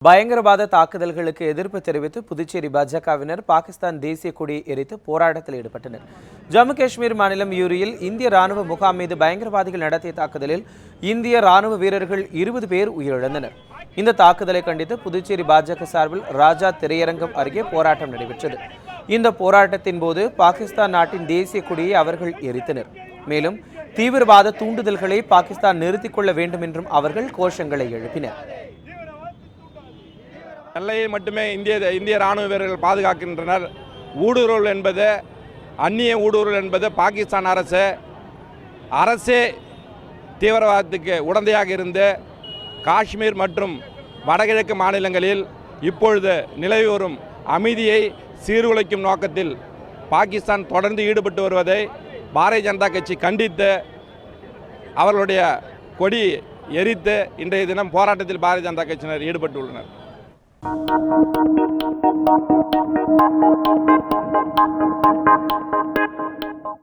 பயங்கரவாத தாக்குதல்களுக்கு எதிர்ப்பு தெரிவித்து புதுச்சேரி பாஜகவினர் பாகிஸ்தான் தேசிய கொடியை எரித்து போராட்டத்தில் ஈடுபட்டனர். ஜம்மு காஷ்மீர் மாநிலம் யூரியில் இந்திய ராணுவ முகாம் மீது பயங்கரவாதிகள் நடத்திய தாக்குதலில் இந்திய ராணுவ வீரர்கள் 20 பேர் உயிரிழந்தனர். இந்த தாக்குதலை கண்டித்து புதுச்சேரி பாஜக சார்பில் ராஜா திரையரங்கம் அருகே போராட்டம் நடைபெற்றது. இந்த போராட்டத்தின் போது பாகிஸ்தான் நாட்டின் தேசிய கொடியை அவர்கள் எரித்தனர். மேலும் தீவிரவாத தூண்டுதல்களை பாகிஸ்தான் நிறுத்திக் கொள்ள வேண்டும் என்றும் அவர்கள் கோஷங்களை எழுப்பினர். எல்லையை மட்டுமே இந்திய ராணுவ வீரர்கள் பாதுகாக்கின்றனர். ஊடுருவல் என்பது அந்நிய ஊடுருவல் என்பது பாகிஸ்தான் அரசே தீவிரவாதத்துக்கு உடந்தையாக இருந்து காஷ்மீர் மற்றும் வடகிழக்கு மாநிலங்களில் இப்பொழுது நிலவி வரும் அமைதியை சீர்குலைக்கும் நோக்கத்தில் பாகிஸ்தான் தொடர்ந்து ஈடுபட்டு வருவதை பாரதிய ஜனதா கட்சி கண்டித்து அவர்களுடைய கொடி எரித்து இன்றைய தினம் போராட்டத்தில் பாரதிய ஜனதா கட்சியினர் ஈடுபட்டுள்ளனர்.